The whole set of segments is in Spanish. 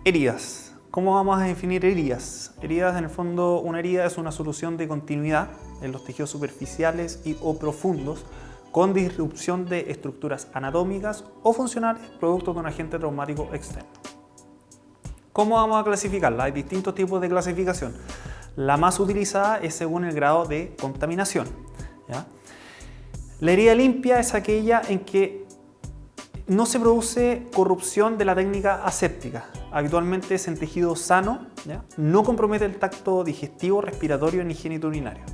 Heridas. ¿Cómo vamos a definir heridas? Heridas, en el fondo, una herida es una solución de continuidad en los tejidos superficiales o profundos con disrupción de estructuras anatómicas o funcionales producto de un agente traumático externo. ¿Cómo vamos a clasificarla? Hay distintos tipos de clasificación. La más utilizada es según el grado de contaminación, ¿ya? La herida limpia es aquella en que no se produce corrupción de la técnica aséptica. Habitualmente es en tejido sano, ¿ya? No compromete el tracto digestivo, respiratorio ni genitourinario,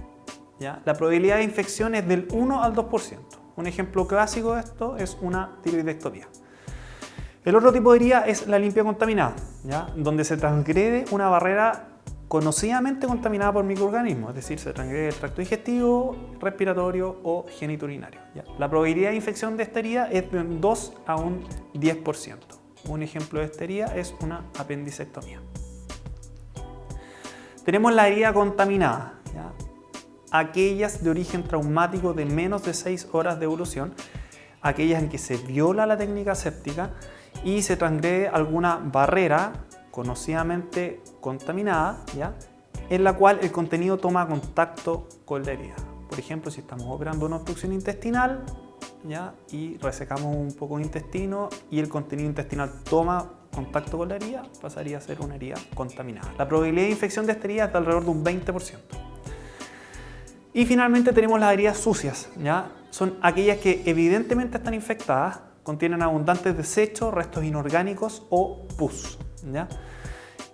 ¿ya? La probabilidad de infección es del 1 al 2%. Un ejemplo clásico de esto es una tiroidectomía. El otro tipo de herida es la limpia contaminada, ¿ya? Donde se transgrede una barrera conocidamente contaminada por microorganismos, es decir, se transgrede el tracto digestivo, respiratorio o genitourinario, ¿ya? La probabilidad de infección de esta herida es de un 2 a un 10%. Un ejemplo de esta herida es una apendicectomía. Tenemos la herida contaminada, ¿ya? Aquellas de origen traumático de menos de 6 horas de evolución, aquellas en que se viola la técnica aséptica y se transgrede alguna barrera conocidamente contaminada, ¿ya? En la cual el contenido toma contacto con la herida. Por ejemplo, si estamos operando una obstrucción intestinal, ¿ya? Y resecamos un poco el intestino y el contenido intestinal toma contacto con la herida, pasaría a ser una herida contaminada. La probabilidad de infección de esta herida es de alrededor de un 20%. Y finalmente tenemos las heridas sucias, ¿ya? Son aquellas que evidentemente están infectadas, contienen abundantes desechos, restos inorgánicos o pus, ¿ya?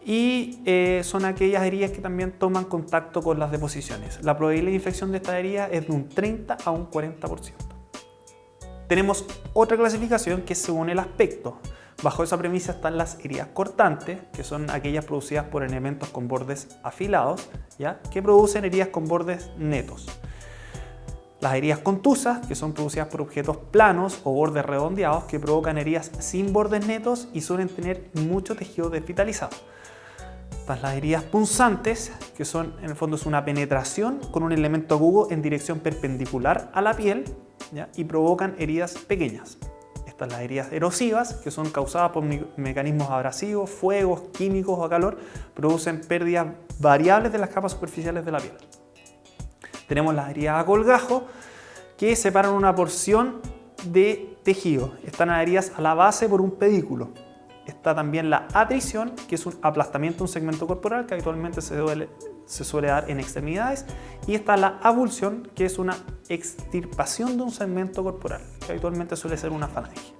Y son aquellas heridas que también toman contacto con las deposiciones. La probabilidad de infección de estas heridas es de un 30 a un 40%. Tenemos otra clasificación que es según el aspecto. Bajo esa premisa están las heridas cortantes, que son aquellas producidas por elementos con bordes afilados, ¿ya? Que producen heridas con bordes netos. Las heridas contusas, que son producidas por objetos planos o bordes redondeados, que provocan heridas sin bordes netos y suelen tener mucho tejido desvitalizado. Están las heridas punzantes, que son, en el fondo, es una penetración con un elemento agudo en dirección perpendicular a la piel, ¿ya? Y provocan heridas pequeñas. Están las heridas erosivas, que son causadas por mecanismos abrasivos, fuegos, químicos o calor, producen pérdidas variables de las capas superficiales de la piel. Tenemos las heridas a colgajo, que separan una porción de tejido. Están adheridas a la base por un pedículo. Está también la atrición, que es un aplastamiento de un segmento corporal que habitualmente se suele dar en extremidades. Y está la avulsión, que es una extirpación de un segmento corporal, que habitualmente suele ser una falange.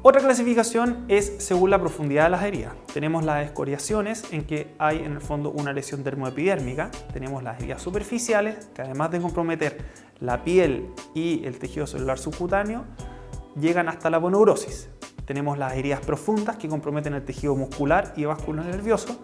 Otra clasificación es según la profundidad de las heridas. Tenemos las escoriaciones, en que hay en el fondo una lesión dermoepidérmica. Tenemos las heridas superficiales, que además de comprometer la piel y el tejido celular subcutáneo, llegan hasta la aponeurosis. Tenemos las heridas profundas, que comprometen el tejido muscular y vascular nervioso.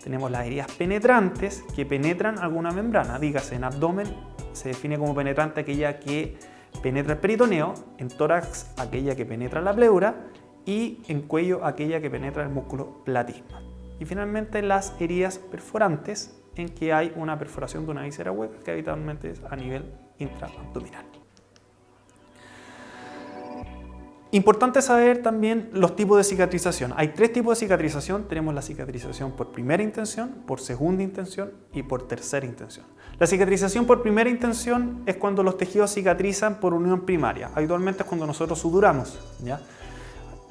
Tenemos las heridas penetrantes, que penetran alguna membrana. Dígase, en abdomen se define como penetrante aquella que penetra el peritoneo, en tórax aquella que penetra la pleura y en cuello aquella que penetra el músculo platysma. Y finalmente las heridas perforantes, en que hay una perforación de una víscera hueca, que habitualmente es a nivel intraabdominal. Importante saber también los tipos de cicatrización. Hay 3 tipos de cicatrización. Tenemos la cicatrización por primera intención, por segunda intención y por tercera intención. La cicatrización por primera intención es cuando los tejidos cicatrizan por unión primaria. Habitualmente es cuando nosotros suturamos, ¿ya?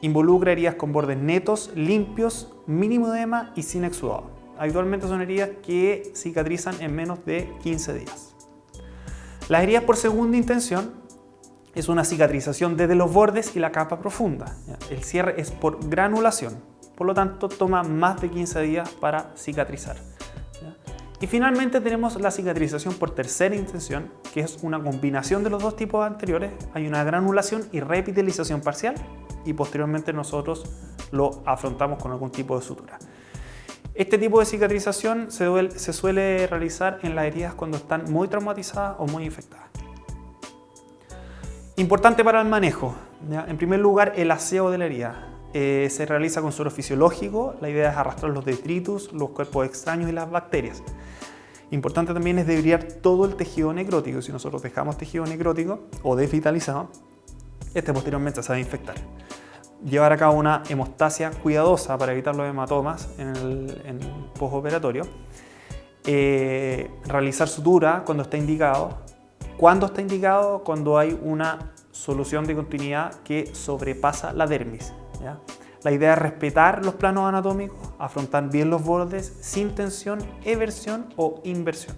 Involucra heridas con bordes netos, limpios, mínimo edema y sin exudado. Habitualmente son heridas que cicatrizan en menos de 15 días. Las heridas por segunda intención es una cicatrización desde los bordes y la capa profunda, ¿ya? El cierre es por granulación, por lo tanto toma más de 15 días para cicatrizar, ¿ya? Y finalmente tenemos la cicatrización por tercera intención, que es una combinación de los dos tipos anteriores. Hay una granulación y reepitelización parcial y posteriormente nosotros lo afrontamos con algún tipo de sutura. Este tipo de cicatrización se suele realizar en las heridas cuando están muy traumatizadas o muy infectadas. Importante para el manejo, ¿ya? En primer lugar, el aseo de la herida. Se realiza con suero fisiológico. La idea es arrastrar los detritus, los cuerpos extraños y las bacterias. Importante también es debridar todo el tejido necrótico. Si nosotros dejamos tejido necrótico o desvitalizado, este posteriormente se va a infectar. llevar a cabo una hemostasia cuidadosa para evitar los hematomas en el postoperatorio, realizar sutura cuando está indicado. ¿Cuándo está indicado? Cuando hay una solución de continuidad que sobrepasa la dermis, ¿ya? La idea es respetar los planos anatómicos, afrontar bien los bordes sin tensión, eversión o inversión.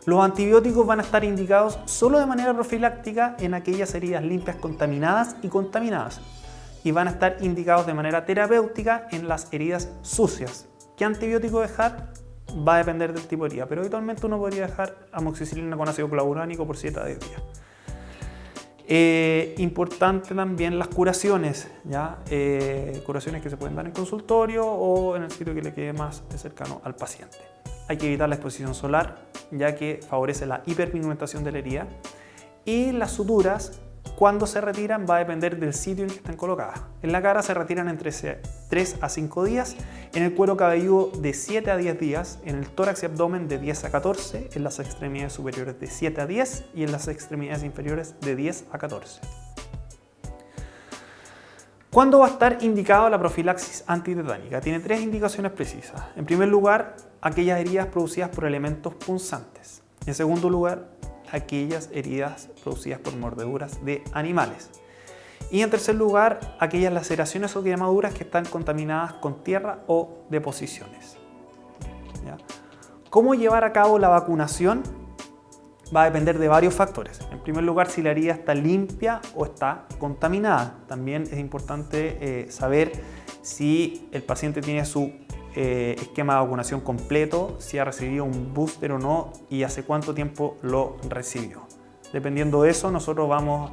Los antibióticos van a estar indicados solo de manera profiláctica en aquellas heridas limpias contaminadas y van a estar indicados de manera terapéutica en las heridas sucias. ¿Qué antibiótico dejar? Va a depender del tipo de herida, pero habitualmente uno podría dejar amoxicilina con ácido clavuránico por 7 a 10 días. Importante también las curaciones, ¿ya? Curaciones que se pueden dar en consultorio o en el sitio que le quede más cercano al paciente. Hay que evitar la exposición solar, ya que favorece la hiperpigmentación de la herida. Y las suturas, cuando se retiran, va a depender del sitio en que estén colocadas. En la cara se retiran entre 3 a 5 días, en el cuero cabelludo de 7 a 10 días, en el tórax y abdomen de 10 a 14, en las extremidades superiores de 7 a 10 y en las extremidades inferiores de 10 a 14. ¿Cuándo va a estar indicada la profilaxis antitetánica? Tiene 3 indicaciones precisas. En primer lugar, aquellas heridas producidas por elementos punzantes. En segundo lugar, aquellas heridas producidas por mordeduras de animales. Y en tercer lugar, aquellas laceraciones o quemaduras que están contaminadas con tierra o deposiciones. ¿Ya? ¿Cómo llevar a cabo la vacunación? Va a depender de varios factores. En primer lugar, si la herida está limpia o está contaminada. También es importante saber si el paciente tiene su esquema de vacunación completo, si ha recibido un booster o no y hace cuánto tiempo lo recibió. Dependiendo de eso, nosotros vamos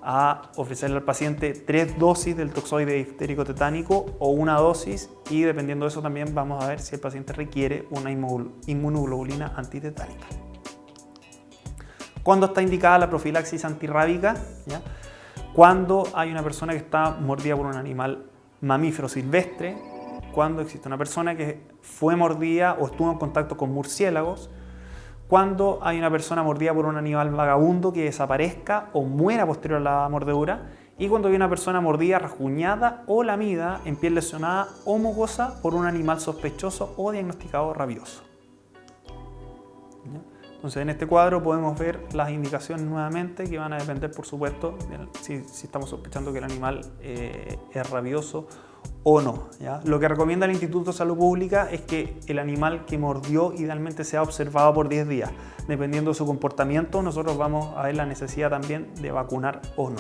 a ofrecerle al paciente 3 dosis del toxoide diftérico tetánico o una dosis, y dependiendo de eso también vamos a ver si el paciente requiere una inmunoglobulina antitetánica. ¿Cuándo está indicada la profilaxis antirrábica? ¿Ya? Cuando hay una persona que está mordida por un animal mamífero silvestre, cuando existe una persona que fue mordida o estuvo en contacto con murciélagos, cuando hay una persona mordida por un animal vagabundo que desaparezca o muera posterior a la mordedura, y cuando hay una persona mordida, rasguñada o lamida en piel lesionada o mucosa por un animal sospechoso o diagnosticado rabioso. ¿Ya? Entonces, en este cuadro podemos ver las indicaciones nuevamente, que van a depender, por supuesto, si estamos sospechando que el animal es rabioso o no, ¿ya? Lo que recomienda el Instituto de Salud Pública es que el animal que mordió idealmente sea observado por 10 días. Dependiendo de su comportamiento, nosotros vamos a ver la necesidad también de vacunar o no.